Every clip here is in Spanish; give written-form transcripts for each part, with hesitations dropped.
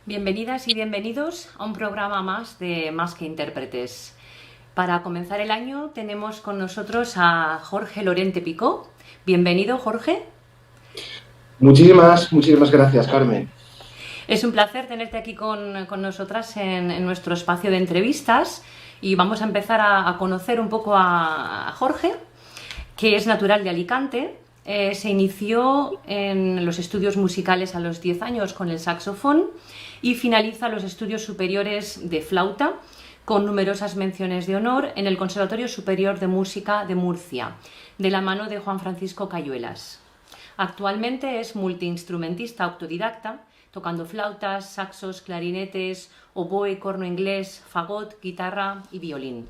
Bienvenidas y bienvenidos a un programa más de Más que Intérpretes. Para comenzar el año tenemos con nosotros a Jorge Lorente Picó. Bienvenido, Jorge. Muchísimas gracias, Carmen. Es un placer tenerte aquí con nosotras en nuestro espacio de entrevistas y vamos a empezar a conocer un poco a Jorge, que es natural de Alicante. Se inició en los estudios musicales a los 10 años con el saxofón y finaliza los estudios superiores de flauta con numerosas menciones de honor en el Conservatorio Superior de Música de Murcia, de la mano de Juan Francisco Cayuelas. Actualmente es multiinstrumentista autodidacta, tocando flautas, saxos, clarinetes, oboe, corno inglés, fagot, guitarra y violín.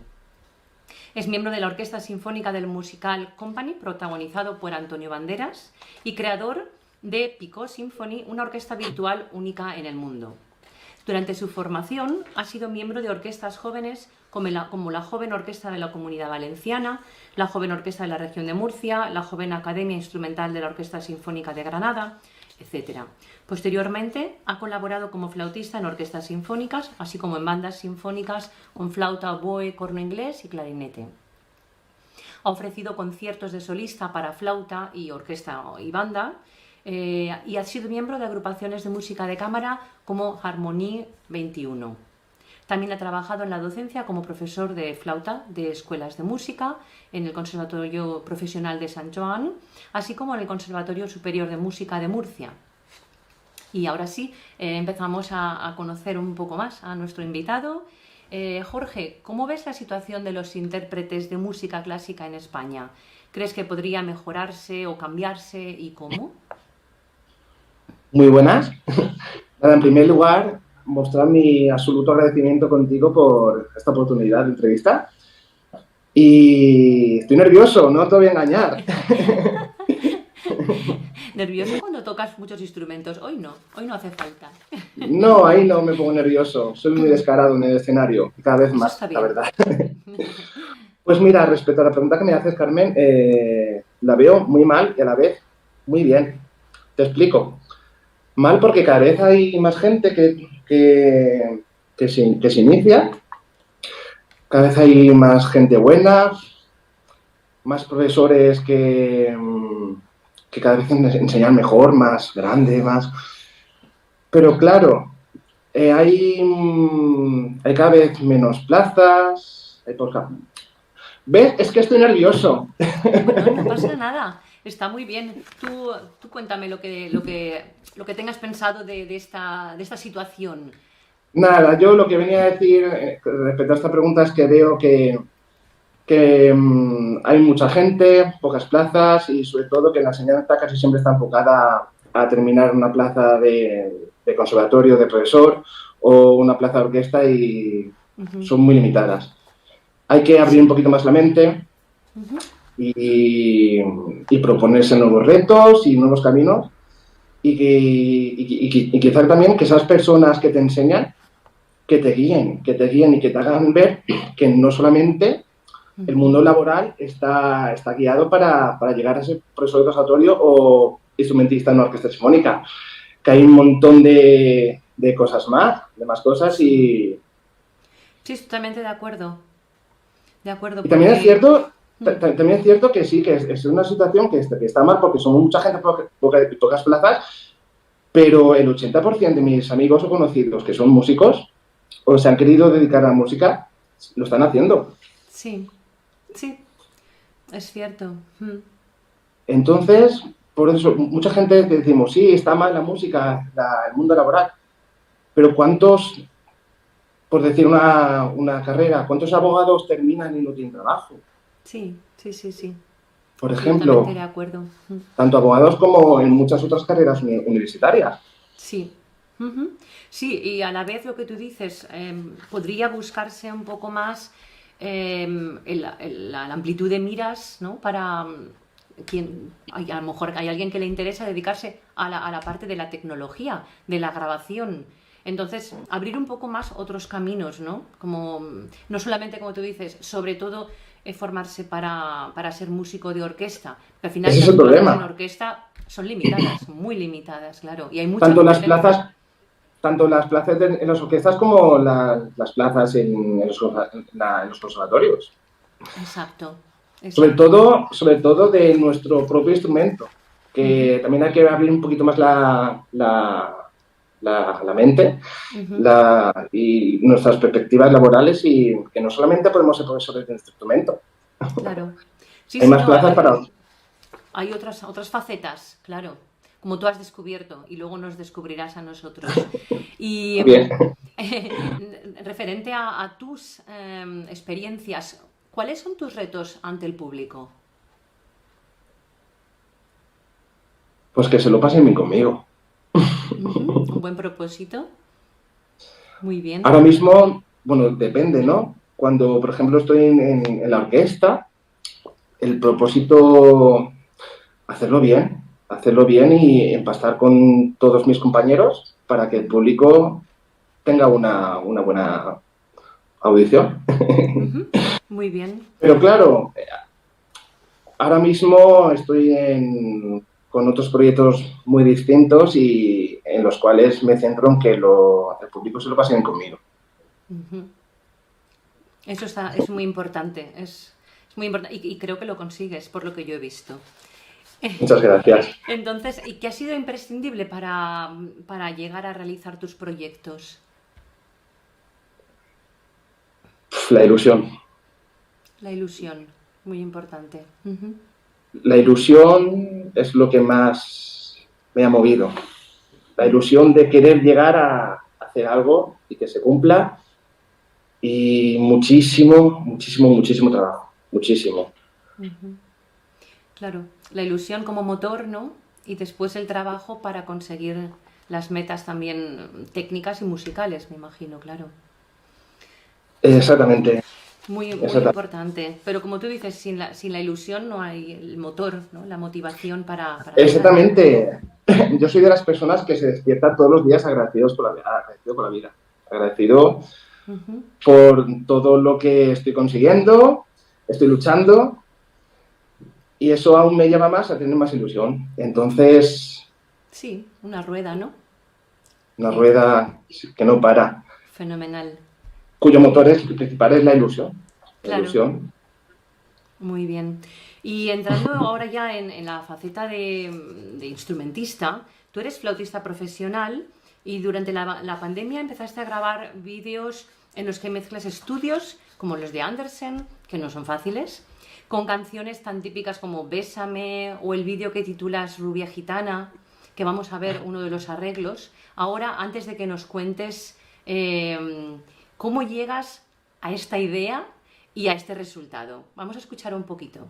Es miembro de la Orquesta Sinfónica del Musical Company, protagonizado por Antonio Banderas, y creador de Picó Symphony, una orquesta virtual única en el mundo. Durante su formación ha sido miembro de orquestas jóvenes como la Joven Orquesta de la Comunidad Valenciana, la Joven Orquesta de la Región de Murcia, la Joven Academia Instrumental de la Orquesta Sinfónica de Granada, etc. Posteriormente ha colaborado como flautista en orquestas sinfónicas, así como en bandas sinfónicas con flauta, oboe, corno inglés y clarinete. Ha ofrecido conciertos de solista para flauta y orquesta y banda, y ha sido miembro de agrupaciones de música de cámara como Harmonie 21. También ha trabajado en la docencia como profesor de flauta de escuelas de música en el Conservatorio Profesional de Sant Joan, así como en el Conservatorio Superior de Música de Murcia. Y ahora sí, empezamos a conocer un poco más a nuestro invitado. Jorge, ¿cómo ves la situación de los intérpretes de música clásica en España? ¿Crees que podría mejorarse o cambiarse y cómo? Muy buenas. Nada, en primer lugar, mostrar mi absoluto agradecimiento contigo por esta oportunidad de entrevista. Y estoy nervioso, no te voy a engañar. ¿Nervioso cuando tocas muchos instrumentos? Hoy no hace falta. No, ahí no me pongo nervioso. Soy muy descarado en el escenario, cada vez más, la verdad. Pues mira, respecto a la pregunta que me haces, Carmen, la veo muy mal y a la vez muy bien. Te explico. Mal porque cada vez hay más gente que se inicia, cada vez hay más gente buena, más profesores que cada vez enseñan mejor, más grande, más... Pero claro, hay cada vez menos plazas, hay poca... ¿Ves? Es que estoy nervioso. Bueno, no pasa nada. Está muy bien. Tú cuéntame lo que tengas pensado de esta situación. Nada, yo lo que venía a decir respecto a esta pregunta es que veo que hay mucha gente, pocas plazas y sobre todo que la enseñanza casi siempre está enfocada a terminar una plaza de conservatorio, de profesor o una plaza de orquesta y son muy limitadas. Hay que abrir un poquito más la mente y proponerse nuevos retos y nuevos caminos y quizás también que esas personas que te enseñan que te guíen y que te hagan ver que no solamente el mundo laboral está guiado para llegar a ser profesor de conservatorio o instrumentista en una orquesta sinfónica, que hay un montón de cosas más, de más cosas y... Sí, totalmente de acuerdo. Y también es cierto que sí, que es una situación que está mal porque somos mucha gente y pocas plazas, pero el 80% de mis amigos o conocidos que son músicos o se han querido dedicar a la música, lo están haciendo. Sí, es cierto. Entonces, por eso mucha gente decimos, sí, está mal la música, el mundo laboral, pero ¿cuántos, por decir una carrera, cuántos abogados terminan y no tienen trabajo? Sí, sí, sí, sí. Por Absolutamente ejemplo, de acuerdo. tanto abogados como en muchas otras carreras universitarias. Sí. Ujú. Sí, y a la vez lo que tú dices, podría buscarse un poco más la amplitud de miras, ¿no? Para a lo mejor hay alguien que le interesa dedicarse a la parte de la tecnología, de la grabación. Entonces, abrir un poco más otros caminos, ¿no? Como, no solamente, como tú dices, sobre todo formarse para ser músico de orquesta. Porque al final Ese es las el plazas en problema. orquesta son limitadas, muy limitadas, claro. Y hay mucha Tanto las competencia. plazas, tanto las plazas en las orquestas como las plazas en los conservatorios. Exacto, Sobre exacto. todo, sobre todo de nuestro propio instrumento, Ujú, que también hay que abrir un poquito más la mente ujú, y nuestras perspectivas laborales y que no solamente podemos ser profesores de este instrumento. claro. Sí, Hay sí, más no, plazas para... hay otras facetas, claro, como tú has descubierto y luego nos descubrirás a nosotros. Y Bien. referente a tus experiencias, ¿cuáles son tus retos ante el público? Pues que se lo pasen bien conmigo. Ujú, un buen propósito, muy bien. Ahora mismo, bueno, depende, ¿no? Cuando, por ejemplo, estoy en la orquesta, el propósito, hacerlo bien y empastar con todos mis compañeros para que el público tenga una buena audición. Ujú, muy bien. Pero claro, ahora mismo estoy con otros proyectos muy distintos y en los cuales me centro en que el público se lo pase bien conmigo. Ujú. Es muy importante, es muy importante y creo que lo consigues por lo que yo he visto. Muchas gracias. Entonces, ¿y qué ha sido imprescindible para llegar a realizar tus proyectos? La ilusión. La ilusión, muy importante. Ujú, La ilusión es lo que más me ha movido. La ujú, ilusión de querer llegar a hacer algo y que se cumpla y muchísimo trabajo. Muchísimo. ujú. Claro, la ilusión como motor, ¿no? Y después el trabajo para conseguir las metas también técnicas y musicales, me imagino, claro. Sí, Exactamente, muy, muy exactamente. importante. Pero como tú dices, sin la ilusión no hay el motor, ¿no? La motivación para hacerlo. Exactamente. Yo soy de las personas que se despierta todos los días agradecido por la vida, agradecido Ujú. por todo lo que estoy consiguiendo, estoy luchando y eso aún me llama más a tener más ilusión. Entonces, Sí, una rueda, ¿no? una Que rueda que no para, fenomenal. cuyo motor principal es la ilusión. La Claro, ilusión. muy bien. Y entrando ahora ya en la faceta de instrumentista, tú eres flautista profesional y durante la pandemia empezaste a grabar vídeos en los que mezclas estudios como los de Andersen, que no son fáciles, con canciones tan típicas como Bésame o el vídeo que titulas Rubia Gitana, que vamos a ver uno de los arreglos. Ahora, antes de que nos cuentes cómo llegas a esta idea y a este resultado. Vamos a escuchar un poquito.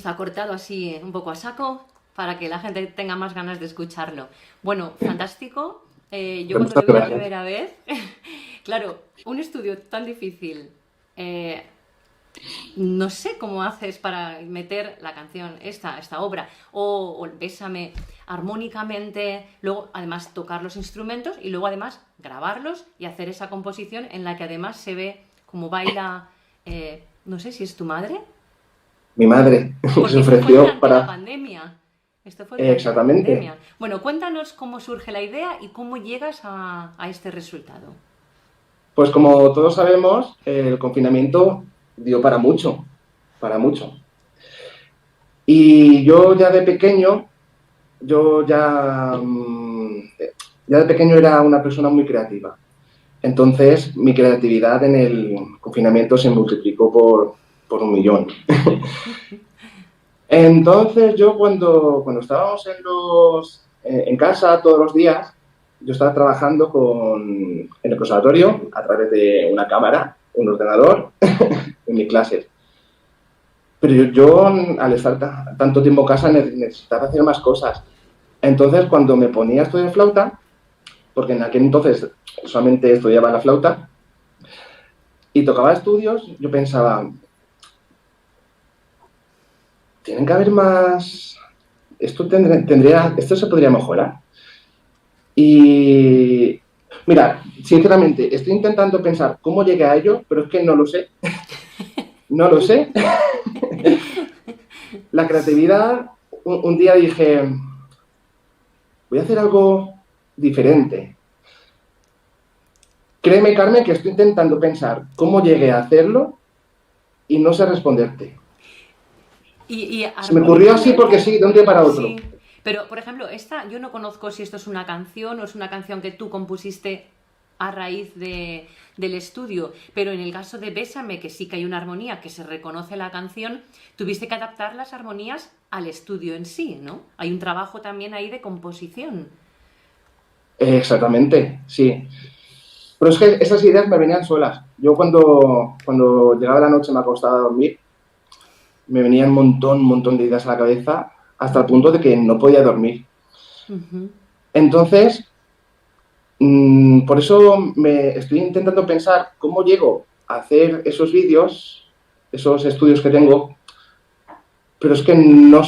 está cortado así un poco a saco para que la gente tenga más ganas de escucharlo. Bueno, fantástico. Yo cuando lo vi la primera vez, claro, un estudio tan difícil, no sé cómo haces para meter la canción, esta obra, o Bésame armónicamente, luego además tocar los instrumentos y luego además grabarlos y hacer esa composición en la que además se ve cómo baila, no sé si es tu madre. Mi madre se ofreció para la pandemia. Esto fue exactamente. La pandemia. Bueno, cuéntanos cómo surge la idea y cómo llegas a este resultado. Pues como todos sabemos, el confinamiento dio para mucho, para mucho. Y yo ya de pequeño, ya de pequeño era una persona muy creativa. Entonces, mi creatividad en el confinamiento se multiplicó por 1.000.000. Entonces, yo cuando estábamos en casa todos los días, yo estaba trabajando en el conservatorio a través de una cámara, un ordenador, en mis clases. Pero yo al estar tanto tiempo en casa, necesitaba hacer más cosas. Entonces, cuando me ponía a estudiar flauta, porque en aquel entonces solamente estudiaba la flauta, y tocaba estudios, yo pensaba, tienen que haber más... Esto se podría mejorar. Y mira, sinceramente, estoy intentando pensar cómo llegué a ello, pero es que no lo sé. No lo sé. La creatividad, un día dije, voy a hacer algo diferente. Créeme, Carmen, que estoy intentando pensar cómo llegué a hacerlo y no sé responderte. Se me ocurrió así porque sí, de un día para otro. Sí. Pero, por ejemplo, yo no conozco si esto es una canción o es una canción que tú compusiste a raíz del estudio, pero en el caso de Bésame, que sí que hay una armonía, que se reconoce la canción, tuviste que adaptar las armonías al estudio en sí, ¿no? Hay un trabajo también ahí de composición. Exactamente, sí. Pero es que esas ideas me venían solas. Yo cuando llegaba la noche me acostaba a dormir, me venían un montón de ideas a la cabeza, hasta el punto de que no podía dormir. Uh-huh. Entonces, por eso me estoy intentando pensar cómo llego a hacer esos vídeos, esos estudios que tengo, pero es que no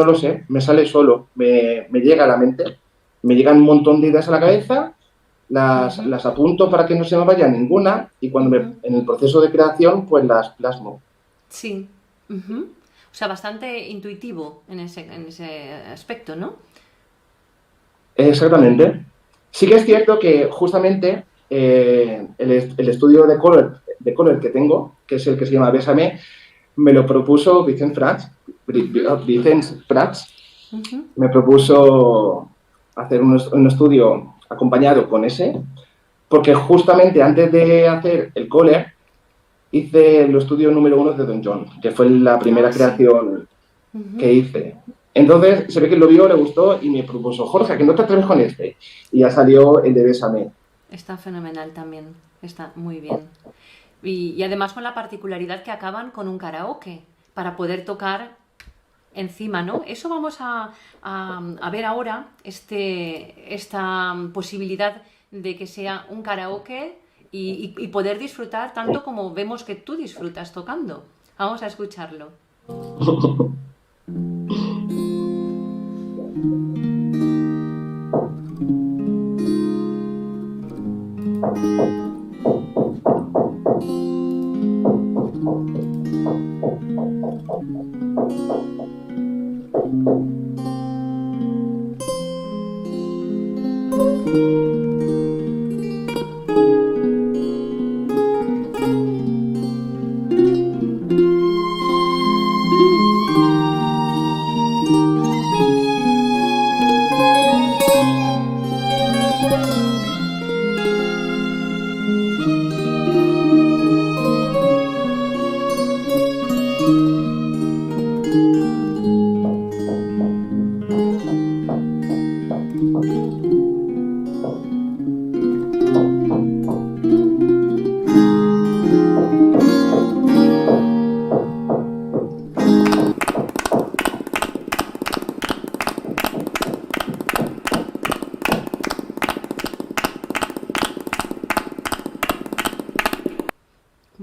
lo sé, me sale solo, me llega a la mente, me llegan un montón de ideas a la cabeza, las apunto para que no se me vaya ninguna y cuando en el proceso de creación pues las plasmo. Sí. Uh-huh. O sea, bastante intuitivo en ese aspecto, ¿no? Exactamente. Sí que es cierto que justamente el estudio de color que tengo, que es el que se llama Bésame, me lo propuso Vicent Prats. Uh-huh. Me propuso hacer un estudio acompañado con ese, porque justamente antes de hacer el color hice el estudio número 1 de Don John, que fue la primera creación que hice. Entonces se ve que lo vio, le gustó y me propuso, Jorge, que no te atreves con este. Y ya salió el de Bésame. Está fenomenal también, está muy bien. Y además con la particularidad que acaban con un karaoke, para poder tocar encima, ¿no? Eso vamos a ver ahora, esta posibilidad de que sea un karaoke y poder disfrutar tanto como vemos que tú disfrutas tocando. Vamos a escucharlo.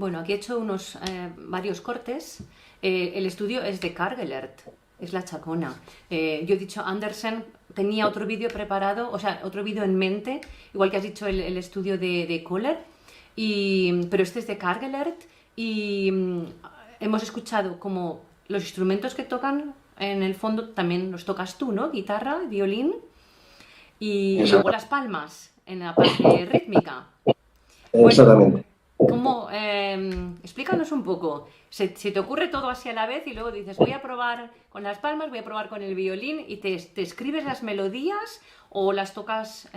Bueno, aquí he hecho varios cortes. El estudio es de Cargelert, es la Chacona. Yo he dicho Andersen, tenía otro vídeo preparado, o sea, otro vídeo en mente, igual que has dicho el estudio de Kohler, pero este es de Cargelert y hemos escuchado como los instrumentos que tocan, en el fondo también los tocas tú, ¿no? Guitarra, violín y luego las palmas en la parte rítmica. Exactamente. Bueno, explícanos un poco. ¿Se te ocurre todo así a la vez y luego dices, voy a probar con las palmas, voy a probar con el violín y te escribes las melodías o las tocas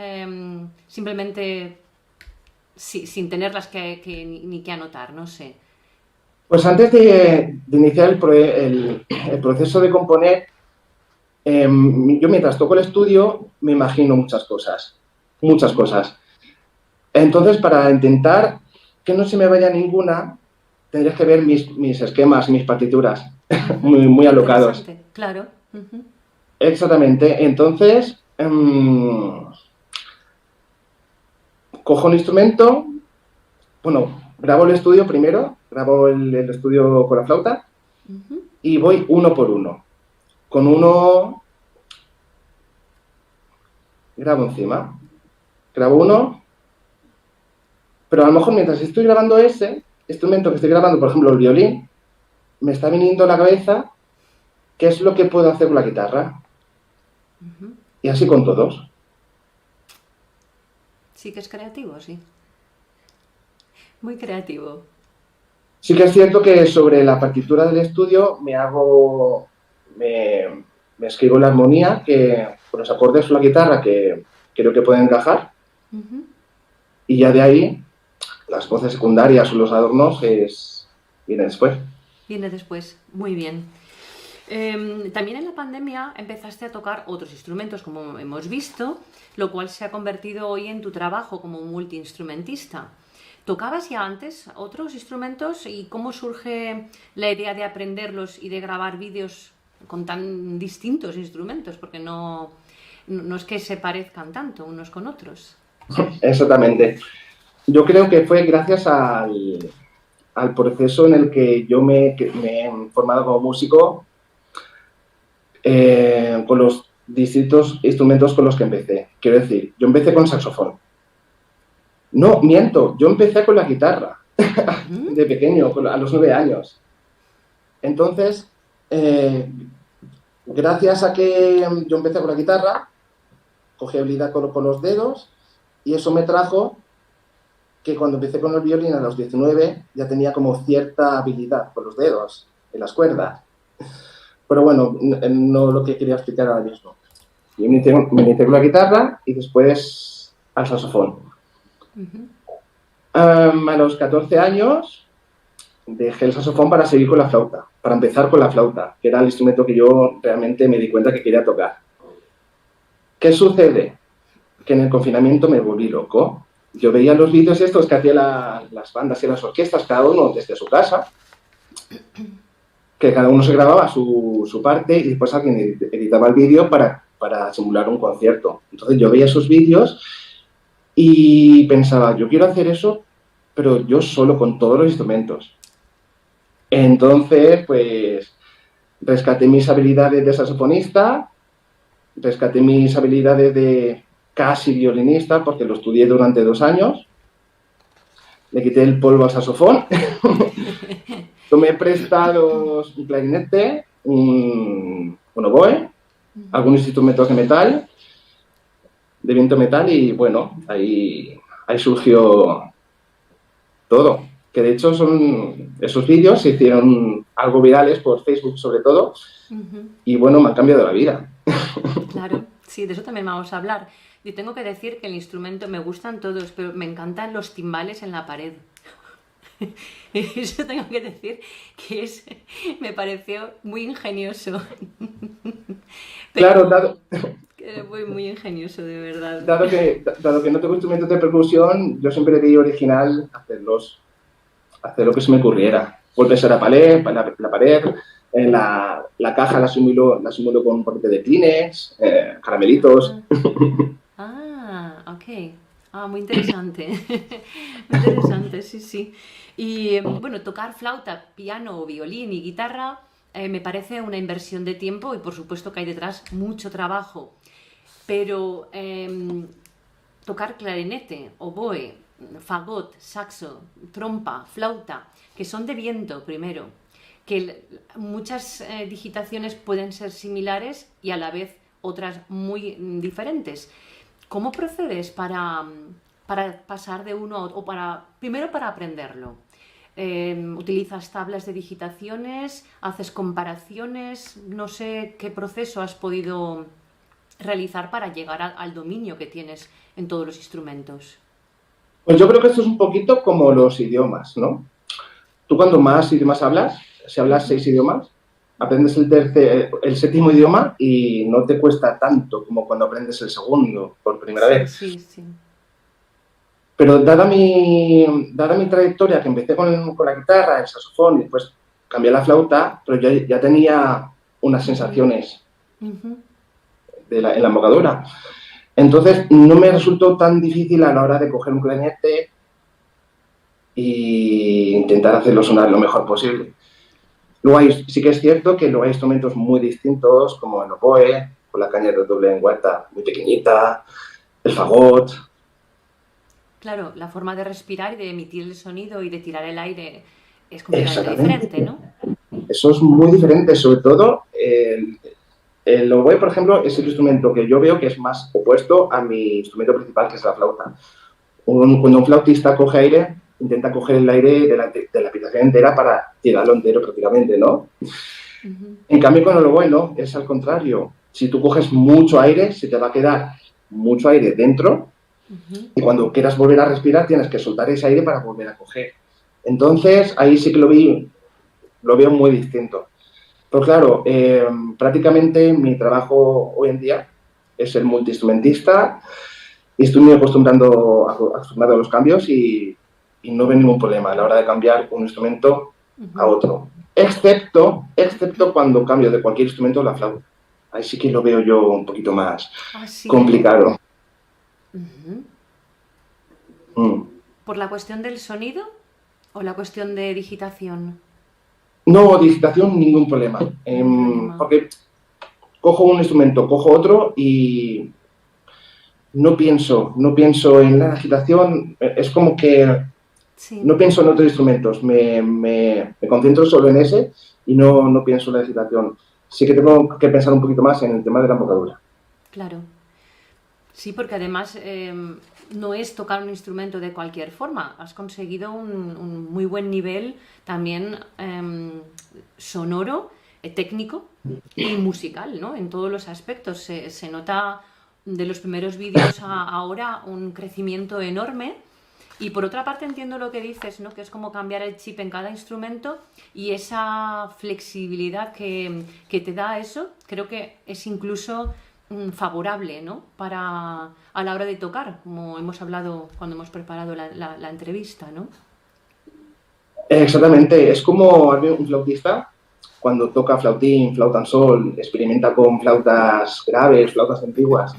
simplemente sin tenerlas ni que anotar? No sé. Pues antes de iniciar el proceso de componer, yo mientras toco el estudio me imagino muchas cosas. Muchas cosas. Entonces, para intentar que no se me vaya ninguna, tendrías que ver mis esquemas, mis partituras, muy alocados. Claro. Exactamente. Entonces, cojo un instrumento, bueno, grabo el estudio primero, grabo el estudio con la flauta y voy uno por uno. Con uno grabo encima, grabo uno. Pero a lo mejor mientras estoy grabando ese instrumento que estoy grabando, por ejemplo el violín, me está viniendo a la cabeza qué es lo que puedo hacer con la guitarra. Y así con todos. Sí que es creativo, sí. Muy creativo. Sí que es cierto que sobre la partitura del estudio me escribo la armonía con los acordes de la guitarra que creo que pueden encajar. Y ya de ahí las voces secundarias o los adornos viene después. Viene después, muy bien. También en la pandemia empezaste a tocar otros instrumentos, como hemos visto, lo cual se ha convertido hoy en tu trabajo como multiinstrumentista. ¿Tocabas ya antes otros instrumentos y cómo surge la idea de aprenderlos y de grabar vídeos con tan distintos instrumentos? Porque no es que se parezcan tanto unos con otros. Exactamente. Yo creo que fue gracias al proceso en el que yo me he formado como músico con los distintos instrumentos con los que empecé. Quiero decir, yo empecé con saxofón. No, miento, yo empecé con la guitarra de pequeño, a los 9 años. Entonces, gracias a que yo empecé con la guitarra, cogí habilidad con los dedos y eso me trajo que cuando empecé con el violín a los 19 ya tenía como cierta habilidad con los dedos, en las cuerdas. Pero bueno, no lo que quería explicar ahora mismo. Yo me inicié con la guitarra y después al saxofón. A los 14 años dejé el saxofón para seguir con la flauta, para empezar con la flauta, que era el instrumento que yo realmente me di cuenta que quería tocar. ¿Qué sucede? Que en el confinamiento me volví loco. Yo veía los vídeos estos que hacían las bandas y las orquestas, cada uno desde su casa, que cada uno se grababa su parte y después alguien editaba el vídeo para simular un concierto. Entonces yo veía esos vídeos y pensaba, yo quiero hacer eso, pero yo solo con todos los instrumentos. Entonces, pues, rescaté mis habilidades de saxofonista, rescaté mis habilidades de casi violinista, porque lo estudié durante 2 años. Le quité el polvo al saxofón. Tomé prestados un clarinete, un oboe, algunos instrumentos de metal, de viento metal, y bueno, ahí surgió todo. Que de hecho esos vídeos se hicieron algo virales por Facebook sobre todo, y bueno, me han cambiado la vida. Claro, sí, de eso también vamos a hablar. Yo tengo que decir que el instrumento, me gustan todos, pero me encantan los timbales en la pared. Eso tengo que decir que me pareció muy ingenioso. Pero, claro, fue muy ingenioso, de verdad. Dado que no tengo instrumentos de percusión, yo siempre vi original hacer lo que se me ocurriera. Golpes a la pared, la caja la simulo con un paquete de Kleenex, caramelitos. Ok. Ah, muy interesante. Muy interesante, sí, sí. Y bueno, tocar flauta, piano, o violín y guitarra me parece una inversión de tiempo y por supuesto que hay detrás mucho trabajo. Pero tocar clarinete, oboe, fagot, saxo, trompa, flauta, que son de viento primero, que muchas digitaciones pueden ser similares y a la vez otras muy diferentes. ¿Cómo procedes para pasar de uno a otro? O primero para aprenderlo. ¿Utilizas tablas de digitaciones? ¿Haces comparaciones? No sé qué proceso has podido realizar para llegar al dominio que tienes en todos los instrumentos. Pues yo creo que esto es un poquito como los idiomas, ¿no? Tú cuando más idiomas hablas, si hablas 6 idiomas, aprendes el séptimo idioma y no te cuesta tanto como cuando aprendes el segundo por primera vez. Sí, sí. Pero dada mi trayectoria, que empecé con la guitarra, el saxofón y después cambié a la flauta, pero ya tenía unas sensaciones en la embocadura. Entonces no me resultó tan difícil a la hora de coger un clarinete e intentar hacerlo sonar lo mejor posible. Luego sí que es cierto que luego hay instrumentos muy distintos, como el oboe, con la caña de doble lengüeta muy pequeñita, el fagot. Claro, la forma de respirar y de emitir el sonido y de tirar el aire es completamente diferente, ¿no? Eso es muy diferente, sobre todo el oboe, por ejemplo, es el instrumento que yo veo que es más opuesto a mi instrumento principal, que es la flauta. Cuando un flautista coge aire, intenta coger el aire de la habitación entera para tirarlo entero prácticamente, ¿no? En cambio, con el oboe no, es al contrario. Si tú coges mucho aire, se te va a quedar mucho aire dentro y cuando quieras volver a respirar tienes que soltar ese aire para volver a coger. Entonces, ahí sí que lo veo muy distinto. Pues claro, prácticamente mi trabajo hoy en día es ser multiinstrumentista y estoy muy acostumbrado a los cambios y no veo ningún problema a la hora de cambiar un instrumento a otro. Excepto cuando cambio de cualquier instrumento a la flauta. Ahí sí que lo veo yo un poquito más complicado. ¿Por la cuestión del sonido o la cuestión de digitación? No, digitación, ningún problema. Porque cojo un instrumento, cojo otro y no pienso en la digitación. Es como que no pienso en otros instrumentos. Me concentro solo en ese y no pienso en la digitación. Sí que tengo que pensar un poquito más en el tema de la embocadura. Claro. Sí, porque además no es tocar un instrumento de cualquier forma. Has conseguido un muy buen nivel también sonoro, técnico y musical, ¿no? En todos los aspectos. Se nota de los primeros vídeos a ahora un crecimiento enorme. Y por otra parte entiendo lo que dices, ¿no? Que es como cambiar el chip en cada instrumento y esa flexibilidad que te da eso, creo que es incluso favorable, ¿no? A la hora de tocar, como hemos hablado cuando hemos preparado la entrevista, ¿no? Exactamente, es como un flautista cuando toca flautín, flauta en sol, experimenta con flautas graves, flautas antiguas,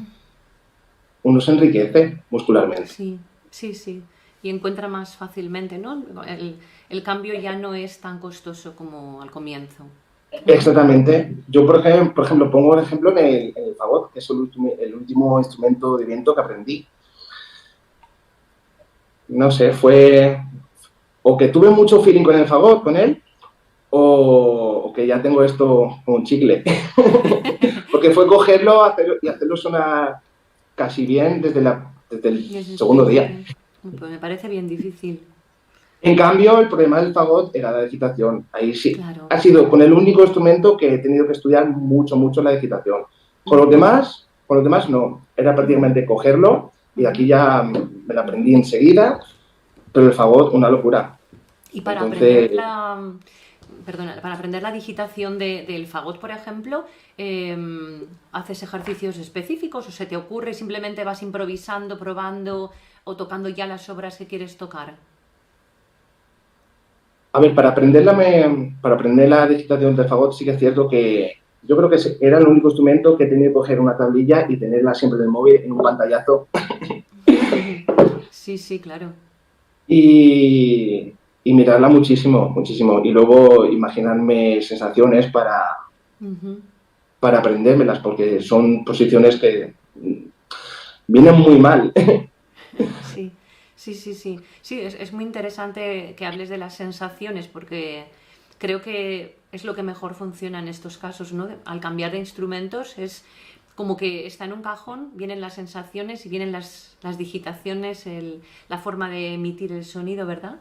uno se enriquece muscularmente. Sí, sí, sí. Y encuentra más fácilmente, ¿no? El cambio ya no es tan costoso como al comienzo. Exactamente. Yo, por ejemplo, pongo el ejemplo en el fagot, que es el último instrumento de viento que aprendí. No sé, fue o que tuve mucho feeling con el fagot, con él, o que ya tengo esto como un chicle. Porque fue cogerlo y hacerlo sonar casi bien desde el segundo día. Pues me parece bien difícil. En cambio, el problema del fagot era la digitación. Ahí sí. Claro. Ha sido con el único instrumento que he tenido que estudiar mucho la digitación. Con los demás no. Era prácticamente cogerlo y aquí ya me la aprendí enseguida, pero el fagot, una locura. Y para aprender para aprender la digitación del fagot, por ejemplo, ¿haces ejercicios específicos o se te ocurre, simplemente vas improvisando, probando o tocando ya las obras que quieres tocar? A ver, para aprender la digitación del fagot sí que es cierto que yo creo que era el único instrumento que he tenido que coger una tablilla y tenerla siempre en el móvil en un pantallazo Sí, sí, claro. Y mirarla muchísimo, muchísimo. Y luego imaginarme sensaciones para aprendérmelas, porque son posiciones que vienen muy mal. Sí, sí, sí, sí. Sí, es muy interesante que hables de las sensaciones porque creo que es lo que mejor funciona en estos casos, ¿no? Al cambiar de instrumentos es como que está en un cajón, vienen las sensaciones y vienen las digitaciones, la forma de emitir el sonido, ¿verdad?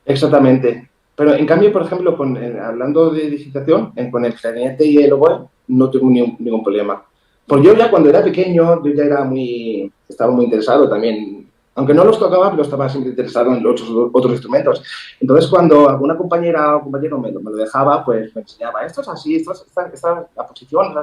Exactamente. Pero en cambio, por ejemplo, hablando de digitación, con el clarinete y el oboe no tengo ningún problema. Pues yo ya cuando era pequeño, yo ya estaba muy interesado también, aunque no los tocaba, pero estaba siempre interesado en los otros instrumentos. Entonces, cuando alguna compañera o compañero me lo dejaba, pues me enseñaba, esto es así, esta es la posición.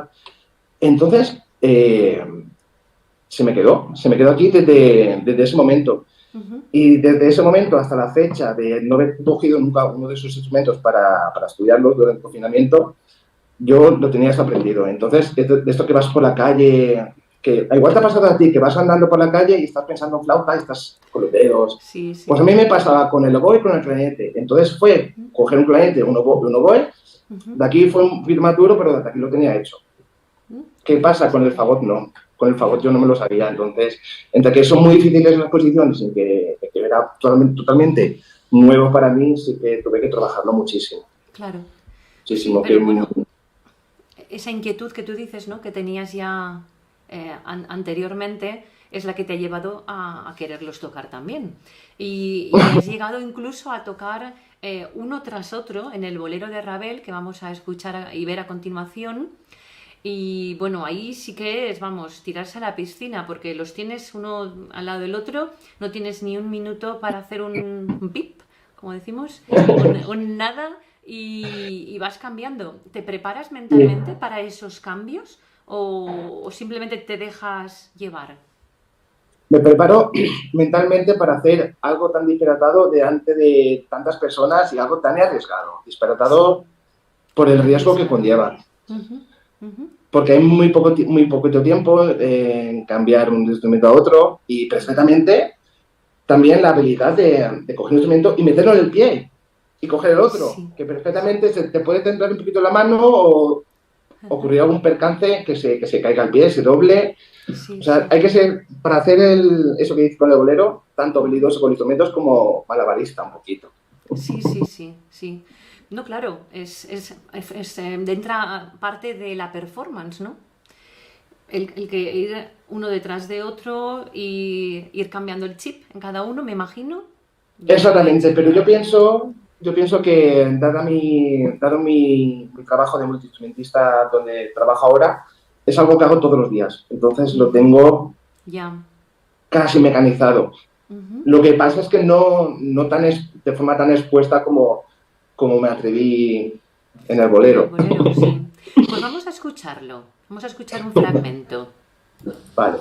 Entonces, se me quedó aquí desde ese momento. Ujú. Y desde ese momento hasta la fecha de no haber cogido nunca uno de esos instrumentos para estudiarlos durante el confinamiento, yo lo tenía aprendido. Entonces, de esto que vas por la calle, que igual te ha pasado a ti, que vas andando por la calle y estás pensando en flauta y estás con los dedos. Sí, Pues sí. a mí me pasaba con el oboe y con el clarinete. Entonces fue Ujú, coger un clarinete, un oboe, ujú, de aquí fue un poquito más duro, pero de aquí lo tenía hecho. ujú. ¿Qué pasa con el Súper. fagot? No. Con el fagot Ya, yo no me lo sabía. Entonces, entre que son muy difíciles las posiciones y que era totalmente nuevo para mí, sí que tuve que trabajarlo muchísimo. claro. Sí, Muchísimo. pero bueno, esa inquietud que tú dices, ¿no? Que tenías ya anteriormente es la que te ha llevado a quererlos tocar también. Y has llegado incluso a tocar uno tras otro en el bolero de Ravel, que vamos a escuchar y ver a continuación. Y bueno, ahí sí que es, vamos, tirarse a la piscina, porque los tienes uno al lado del otro, no tienes ni un minuto para hacer un pip, como decimos, un nada, y vas cambiando. ¿Te preparas Sí. mentalmente para esos cambios o simplemente te dejas llevar? Me preparo mentalmente para hacer algo tan disparatado delante de tantas personas y algo tan arriesgado. Sí, Disparatado por el riesgo que arriesgado. conlleva. Ujú, ujú. Porque hay muy poquito tiempo en cambiar un instrumento a otro y precisamente también la habilidad de coger un instrumento y meterlo en el pie y coger el otro, Sí, que perfectamente se te puede temblar un poquito la mano o ocurrir algún percance que se caiga el pie, se doble. O sí, sea, sí. hay que ser, para hacer eso que dice con el bolero, tanto habilidoso con instrumentos como malabarista un poquito. Sí, sí, sí, sí. No, claro, entra parte de la performance, ¿no? El que ir uno detrás de otro y ir cambiando el chip en cada uno, me imagino. Yo lo he Exactamente, hecho. pero yo pienso que dado mi trabajo de multiinstrumentista donde trabajo ahora, es algo que hago todos los días. Entonces lo Ujú. tengo Ya. casi mecanizado. Ujú. Lo que pasa es que no de forma tan expuesta como me atreví en el En el bolero. bolero, sí. Pues vamos a escucharlo. Vamos a escuchar un fragmento. Vale.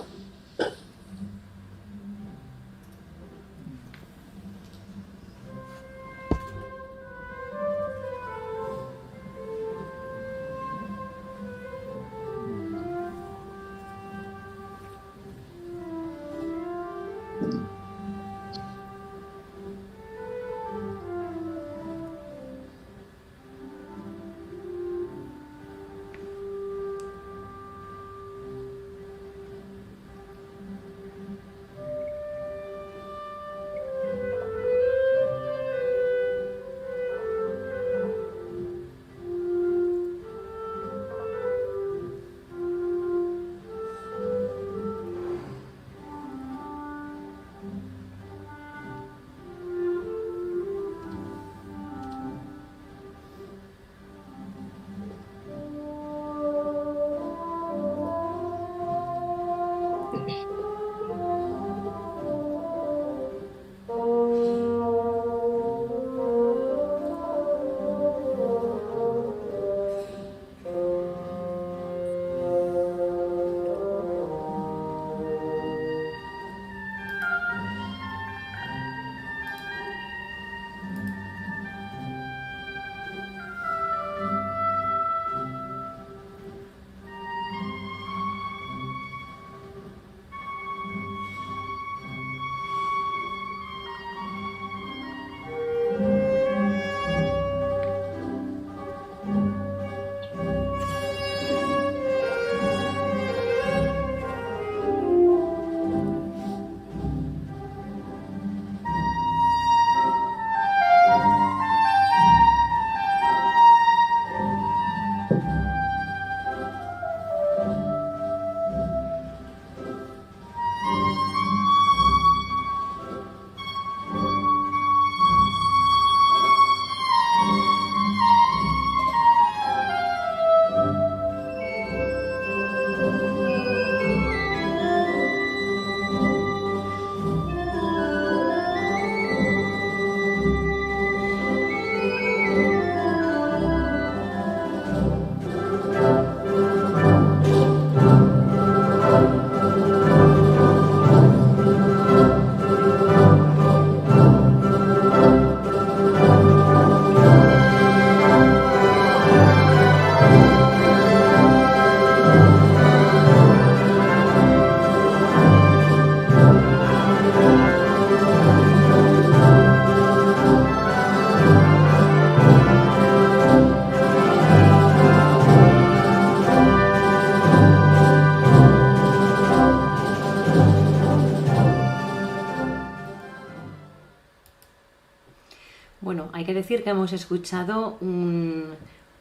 hay que decir que hemos escuchado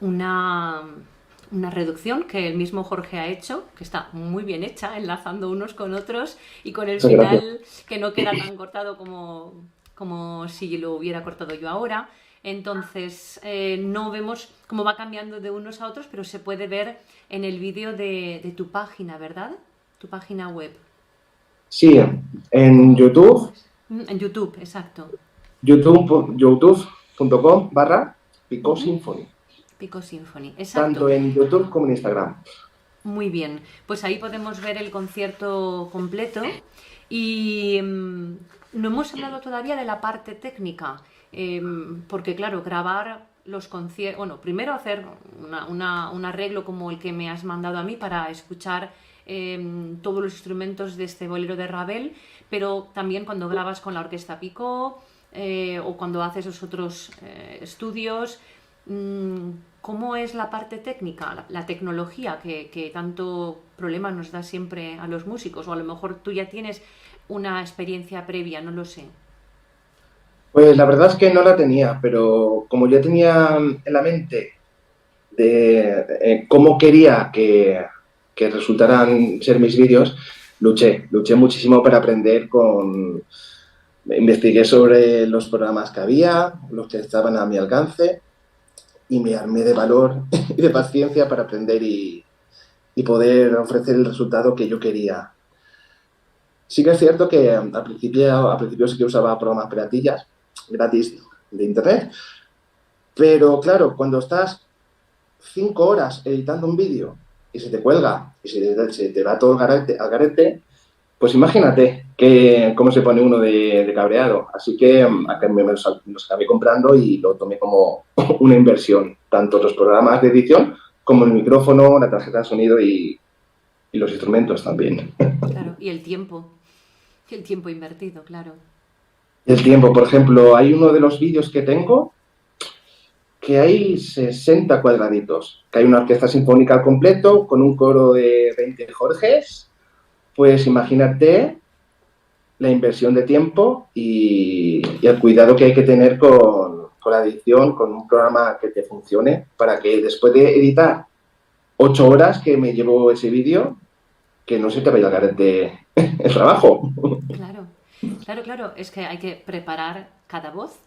una reducción que el mismo Jorge ha hecho, que está muy bien hecha, enlazando unos con otros y con el final que no queda tan cortado como si lo hubiera cortado yo ahora. Entonces, no vemos cómo va cambiando de unos a otros, pero se puede ver en el vídeo de tu página, ¿verdad? Tu página web. Sí, en YouTube. En YouTube, exacto. youtube.com/Pico Symphony. Pico Symphony, exacto. Tanto en YouTube como en Instagram. Muy bien, pues ahí podemos ver el concierto completo y no hemos hablado todavía de la parte técnica, porque claro, grabar los conciertos, bueno, primero hacer un arreglo como el que me has mandado a mí para escuchar todos los instrumentos de este bolero de Ravel, pero también cuando grabas con la Orquesta Picot o cuando haces los otros estudios. ¿Cómo es la parte técnica, la tecnología que tanto problema nos da siempre a los músicos? O a lo mejor tú ya tienes una experiencia previa, no lo sé. Pues la verdad es que no la tenía, pero como ya tenía en la mente de cómo quería que resultaran ser mis vídeos, luché muchísimo para aprender investigué sobre los programas que había, los que estaban a mi alcance, y me armé de valor y de paciencia para aprender y poder ofrecer el resultado que yo quería. Sí que es cierto que al principio sí que usaba programas gratis de internet, pero claro, cuando estás 5 horas editando un vídeo y se te cuelga y se te va todo al garete, pues imagínate cómo se pone uno de cabreado. Así que me los acabé comprando y lo tomé como una inversión, tanto los programas de edición como el micrófono, la tarjeta de sonido y los instrumentos también. Claro, y el tiempo invertido, claro. El tiempo, por ejemplo, hay uno de los vídeos que tengo que hay 60 cuadraditos, que hay una orquesta sinfónica al completo con un coro de 20 Jorges. Pues imagínate la inversión de tiempo y el cuidado que hay que tener con la edición, con un programa que te funcione, para que después de editar 8 horas que me llevó ese vídeo, que no se te vaya a garante el trabajo. Claro, es que hay que preparar cada voz,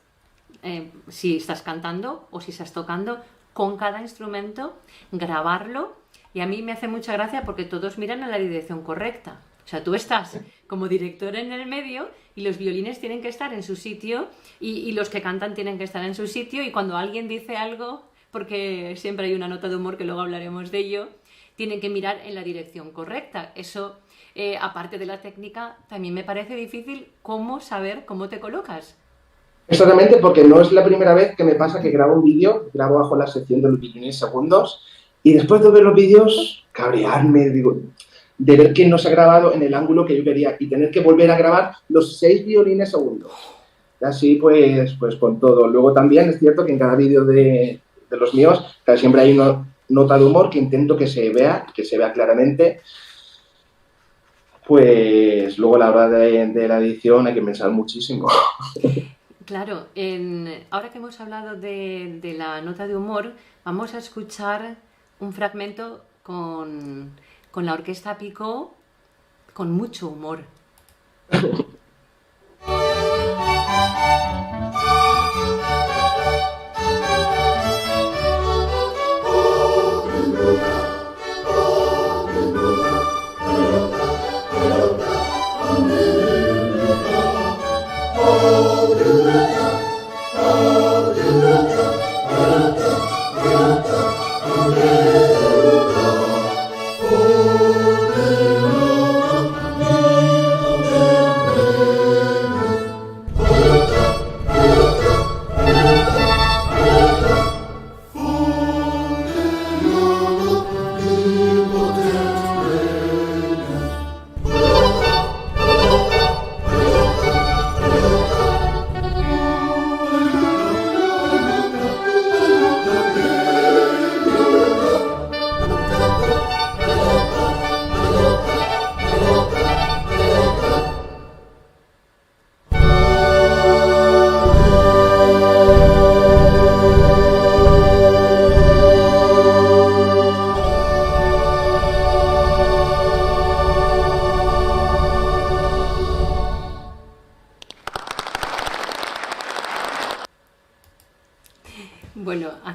si estás cantando o si estás tocando, con cada instrumento, grabarlo. Y a mí me hace mucha gracia porque todos miran en la dirección correcta. O sea, tú estás como director en el medio y los violines tienen que estar en su sitio y los que cantan tienen que estar en su sitio. Y cuando alguien dice algo, porque siempre hay una nota de humor que luego hablaremos de ello, tienen que mirar en la dirección correcta. Eso, aparte de la técnica, también me parece difícil saber cómo te colocas. Exactamente, porque no es la primera vez que me pasa que grabo un vídeo, grabo bajo la sección de los violines segundos. Y después de ver los vídeos, cabrearme, de ver que no se ha grabado en el ángulo que yo quería y tener que volver a grabar los 6 violines segundos. Y así, pues con todo. Luego también es cierto que en cada vídeo de los míos, casi siempre hay una nota de humor que intento que se vea claramente. Pues luego a la hora de la edición hay que pensar muchísimo. Claro, ahora que hemos hablado de la nota de humor, vamos a escuchar un fragmento con la Orquesta Picot con mucho humor.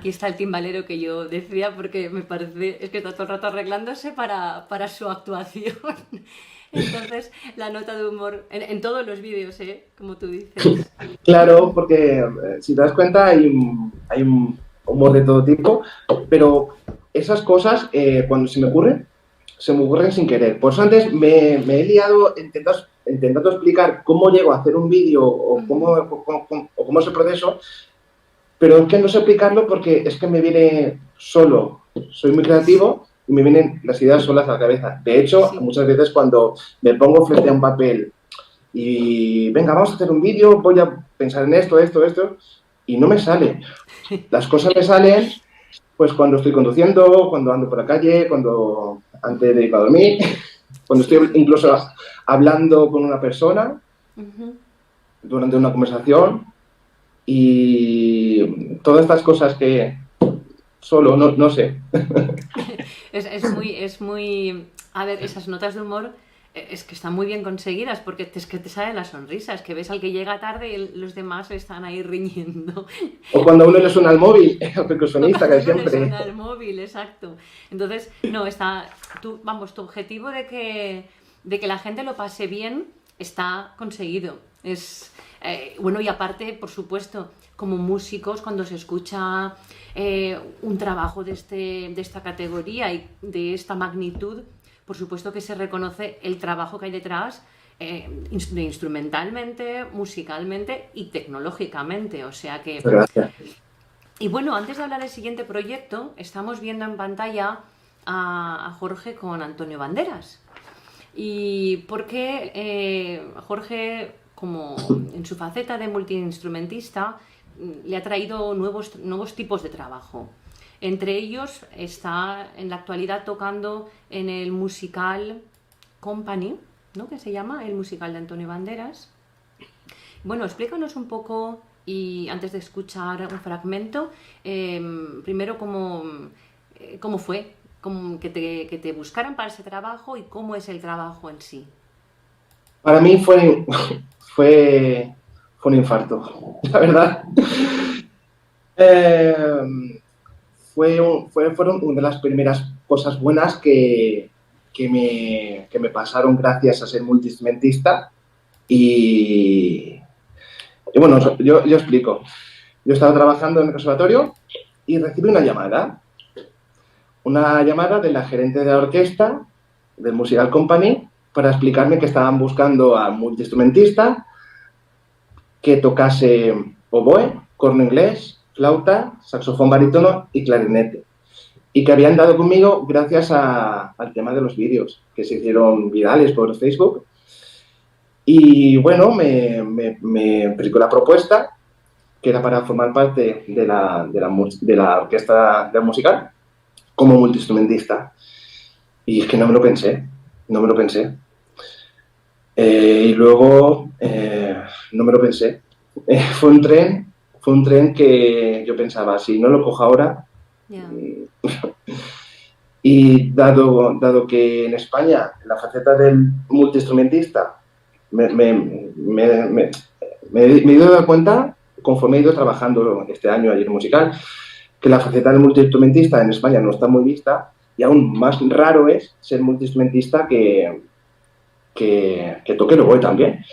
Aquí está el timbalero que yo decía, porque me parece, es que está todo el rato arreglándose para su actuación. Entonces, la nota de humor en todos los vídeos, como tú dices. Claro, porque si te das cuenta hay un humor de todo tipo, pero esas cosas cuando se me ocurren sin querer. Por eso antes me he liado intentando explicar cómo llego a hacer un vídeo o cómo es el proceso, pero es que no sé explicarlo porque es que me viene solo. Soy muy creativo y me vienen las ideas solas a la cabeza. De hecho, sí, muchas veces cuando me pongo frente a un papel y venga, vamos a hacer un vídeo, voy a pensar en esto, y no me sale. Las cosas me salen pues cuando estoy conduciendo, cuando ando por la calle, cuando antes de ir a dormir, cuando estoy incluso hablando con una persona durante una conversación, y todas estas cosas que solo no sé. Es muy... A ver, esas notas de humor es que están muy bien conseguidas, porque es que te salen las sonrisas, que ves al que llega tarde y los demás están ahí riñendo. O cuando a uno le suena el móvil, el percusionista que siempre... le suena el móvil, exacto. Entonces, no, tu objetivo de que la gente lo pase bien está conseguido. Bueno, y aparte, por supuesto, como músicos, cuando se escucha un trabajo de esta categoría y de esta magnitud, por supuesto que se reconoce el trabajo que hay detrás, instrumentalmente, musicalmente y tecnológicamente. O sea que... Gracias. Y bueno, antes de hablar del siguiente proyecto, estamos viendo en pantalla a Jorge con Antonio Banderas. Y porque Jorge, como en su faceta de multiinstrumentista, le ha traído nuevos tipos de trabajo. Entre ellos está en la actualidad tocando en el musical Company, ¿no?, que se llama el musical de Antonio Banderas. Bueno, explícanos un poco, y antes de escuchar un fragmento, primero cómo fue que te buscaran para ese trabajo y cómo es el trabajo en sí. Para mí fue un infarto, la verdad. Fueron una de las primeras cosas buenas que me pasaron gracias a ser multiinstrumentista. Y bueno, yo explico. Yo estaba trabajando en el conservatorio y recibí una llamada de la gerente de la orquesta del Musical Company para explicarme que estaban buscando a un multiinstrumentista que tocase oboe, corno inglés, flauta, saxofón barítono y clarinete. Y que habían dado conmigo gracias al tema de los vídeos, que se hicieron virales por Facebook. Y bueno, me explicó la propuesta, que era para formar parte de la orquesta del musical como multiinstrumentista. Y es que no me lo pensé. Y luego no me lo pensé. Fue un tren que yo pensaba, si no lo cojo ahora... Yeah. Y dado que en España la faceta del multiinstrumentista me he ido dando cuenta, conforme he ido trabajando este año allí en musical, que la faceta del multiinstrumentista en España no está muy vista, y aún más raro es ser multiinstrumentista que toque el oboe también,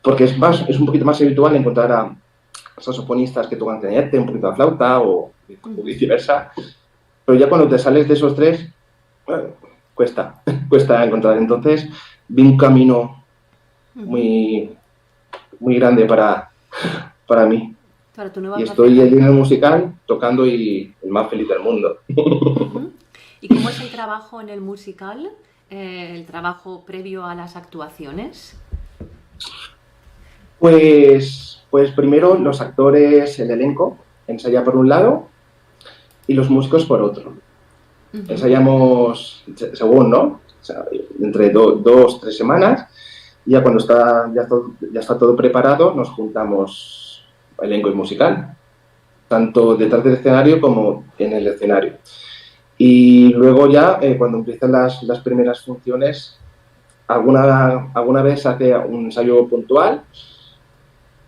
porque es un poquito más habitual encontrar a saxofonistas que tocan clarinete, un poquito de flauta o viceversa, pero ya cuando te sales de esos tres, bueno, cuesta encontrar. Entonces vi un camino muy grande para mí. Para tu nueva y estoy allí en el musical tocando y el más feliz del mundo. ¿Y cómo es el trabajo en el musical? ¿El trabajo previo a las actuaciones? Pues primero los actores, el elenco, ensaya por un lado y los músicos por otro. Ensayamos según, ¿no? O sea, entre 2-3 semanas, y ya cuando ya está todo preparado, nos juntamos elenco y musical, tanto detrás del escenario como en el escenario. Y luego ya, cuando empiezan las primeras funciones, alguna vez se hace un ensayo puntual,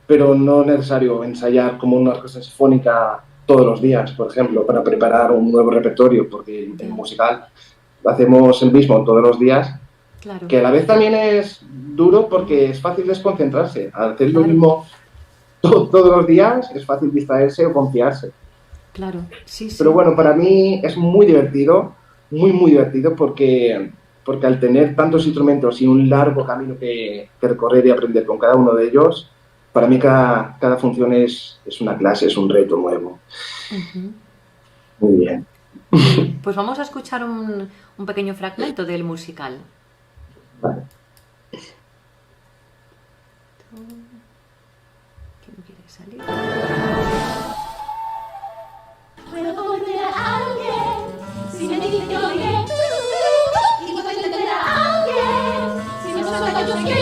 pero no es necesario ensayar como una orquesta sinfónica todos los días, por ejemplo, para preparar un nuevo repertorio, porque en musical lo hacemos el mismo todos los días, claro. Que a la vez también es duro porque es fácil desconcentrarse. Al hacer lo mismo todos los días es fácil distraerse o confiarse. Claro, sí, sí. Pero bueno, para mí es muy divertido, muy divertido porque al tener tantos instrumentos y un largo camino que recorrer y aprender con cada uno de ellos, para mí cada función es una clase, es un reto nuevo. Muy bien. Pues vamos a escuchar un pequeño fragmento del musical. Vale. ¿Quién quiere salir? Puedo conocer a alguien si me dice que oye y puedo entender a alguien si me suelta yo sé que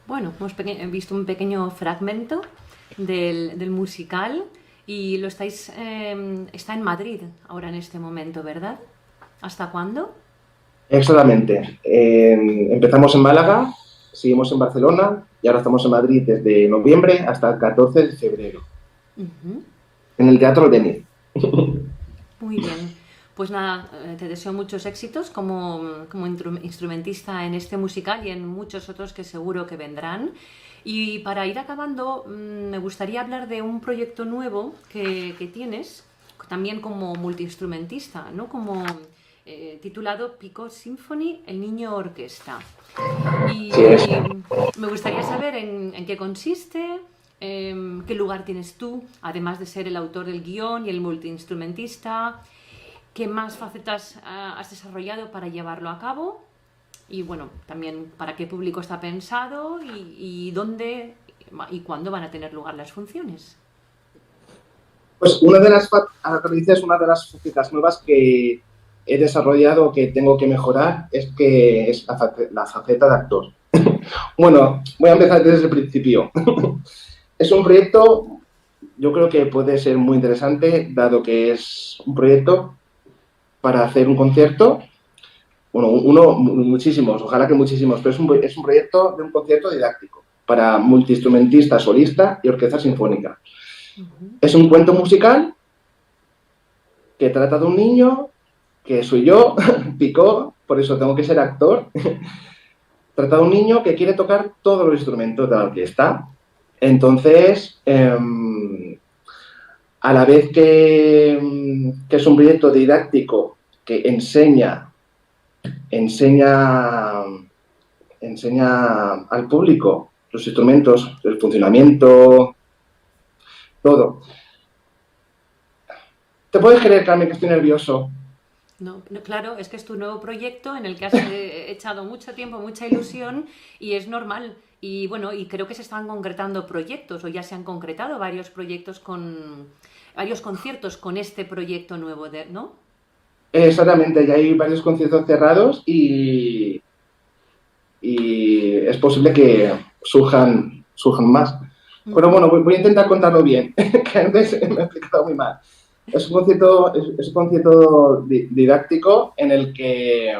Bueno, hemos visto un pequeño fragmento del musical y lo está en Madrid ahora en este momento, ¿verdad? ¿Hasta cuándo? Exactamente. Empezamos en Málaga, seguimos en Barcelona y ahora estamos en Madrid desde noviembre hasta el 14 de febrero. En el Teatro Albéniz. Muy bien. Pues nada, te deseo muchos éxitos como instrumentista en este musical y en muchos otros que seguro que vendrán. Y para ir acabando, me gustaría hablar de un proyecto nuevo que tienes, también como multiinstrumentista, ¿no? Como titulado Picot Symphony, el niño orquesta. Y me gustaría saber en qué consiste, qué lugar tienes tú, además de ser el autor del guión y el multiinstrumentista. ¿Qué más facetas has desarrollado para llevarlo a cabo? Y bueno, también para qué público está pensado y dónde y cuándo van a tener lugar las funciones. Pues una de las facetas nuevas que he desarrollado, que tengo que mejorar, es la faceta de actor. Bueno, voy a empezar desde el principio. Es un proyecto, yo creo que puede ser muy interesante, dado que es un proyecto para hacer un concierto, bueno, muchísimos, ojalá que muchísimos, pero es un proyecto de un concierto didáctico para multiinstrumentista, solista y orquesta sinfónica. Es un cuento musical que trata de un niño, que soy yo, Picot, por eso tengo que ser actor. Trata de un niño que quiere tocar todos los instrumentos de la orquesta. Entonces, a la vez que es un proyecto didáctico que enseña al público los instrumentos, el funcionamiento, todo. ¿Te puedes creer, Carmen, que estoy nervioso? No, claro, es que es tu nuevo proyecto en el que has echado mucho tiempo, mucha ilusión y es normal. Y bueno, y creo que se están concretando proyectos o ya se han concretado varios proyectos varios conciertos con este proyecto nuevo, ¿no? Exactamente, ya hay varios conciertos cerrados y es posible que surjan más. Pero bueno, voy a intentar contarlo bien, que antes me he explicado muy mal. Es un concierto didáctico en el que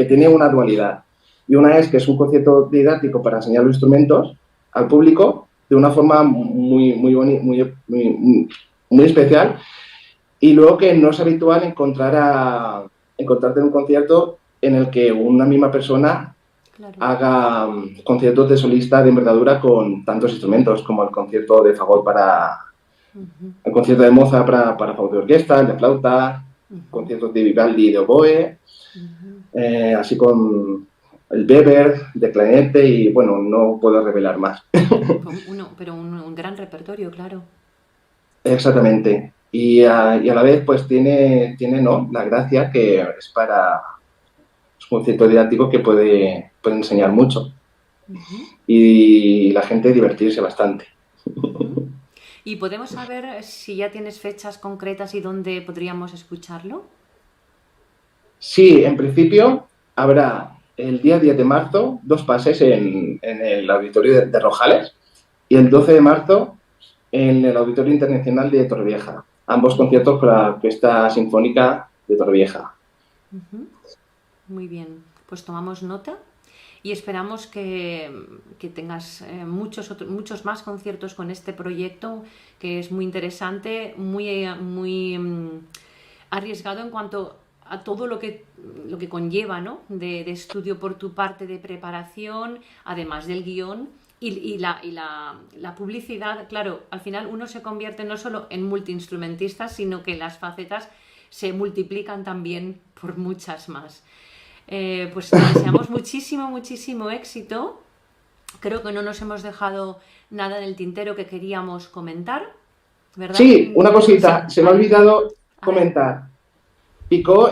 tiene una dualidad. Y una es que es un concierto didáctico para enseñar los instrumentos al público de una forma muy especial. Y luego que no es habitual encontrarte en un concierto en el que una misma persona haga conciertos de solista de envergadura con tantos instrumentos, como el concierto de fagot el concierto de Mozart para fagot de orquesta, el de flauta, conciertos de Vivaldi y de oboe, así con el Weber de clarinete y, bueno, no puedo revelar más. Pero un gran repertorio, claro. Exactamente. Y a la vez, pues tiene ¿no? La gracia que es para es un concierto didáctico que puede enseñar mucho y la gente divertirse bastante. ¿Y podemos saber si ya tienes fechas concretas y dónde podríamos escucharlo? Sí, en principio habrá el día 10 de marzo 2 pases en el auditorio de Rojales y el 12 de marzo en el Auditorio Internacional de Torrevieja. Ambos conciertos con la Orquesta Sinfónica de Torrevieja. Muy bien, pues tomamos nota y esperamos que tengas muchos más conciertos con este proyecto, que es muy interesante, muy arriesgado en cuanto a todo lo que conlleva, ¿no? de estudio por tu parte, de preparación, además del guión. Y la publicidad, claro, al final uno se convierte no solo en multiinstrumentista, sino que las facetas se multiplican también por muchas más. Pues te deseamos muchísimo éxito. Creo que no nos hemos dejado nada en el tintero que queríamos comentar, ¿verdad? Sí, una cosita, se me ha olvidado comentar. Picó,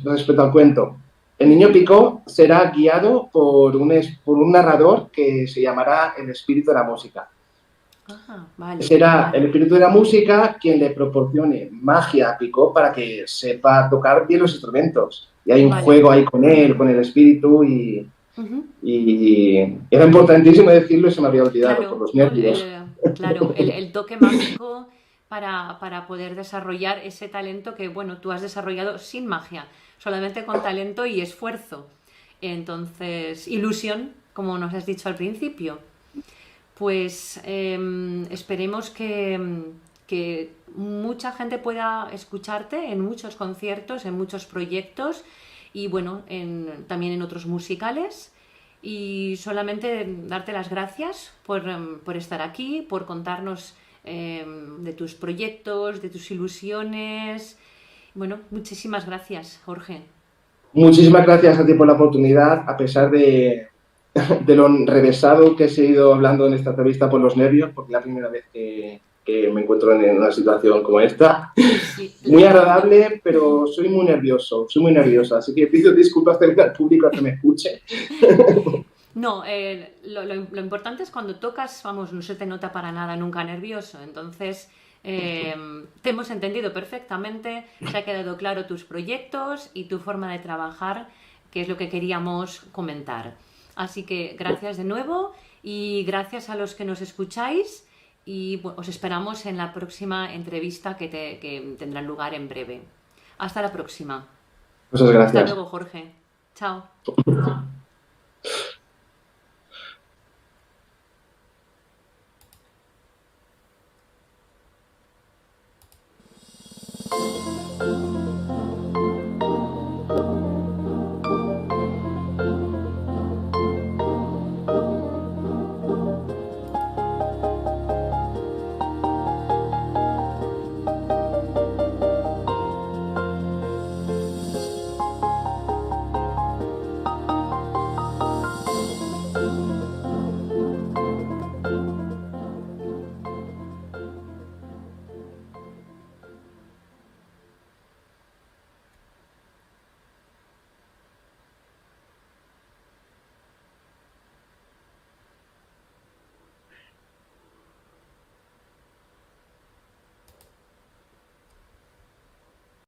respecto al cuento, el niño Picó será guiado por un narrador que se llamará el espíritu de la música. Vale, será el espíritu de la música quien le proporcione magia a Picó para que sepa tocar bien los instrumentos. Y hay un juego ahí con él, con el espíritu y era importantísimo decirlo y se me había olvidado por los nervios. Claro, el toque mágico para poder desarrollar ese talento que, bueno, tú has desarrollado sin magia, solamente con talento y esfuerzo. Entonces, ilusión, como nos has dicho al principio. Pues esperemos que mucha gente pueda escucharte en muchos conciertos, en muchos proyectos y, bueno, también en otros musicales. Y solamente darte las gracias por estar aquí, por contarnos de tus proyectos, de tus ilusiones. Bueno, muchísimas gracias, Jorge. Muchísimas gracias a ti por la oportunidad, a pesar de lo enrevesado que he seguido hablando en esta entrevista por los nervios, porque es la primera vez que me encuentro en una situación como esta. Sí. Muy agradable, pero soy muy nerviosa, así que pido disculpas también al público que me escuche. No, lo importante es cuando tocas, vamos, no se te nota para nada nunca nervioso, entonces te hemos entendido perfectamente, se ha quedado claro tus proyectos y tu forma de trabajar, que es lo que queríamos comentar. Así que gracias de nuevo y gracias a los que nos escucháis y bueno, os esperamos en la próxima entrevista que tendrá lugar en breve. Hasta la próxima. Muchas gracias. Hasta luego, Jorge. Chao.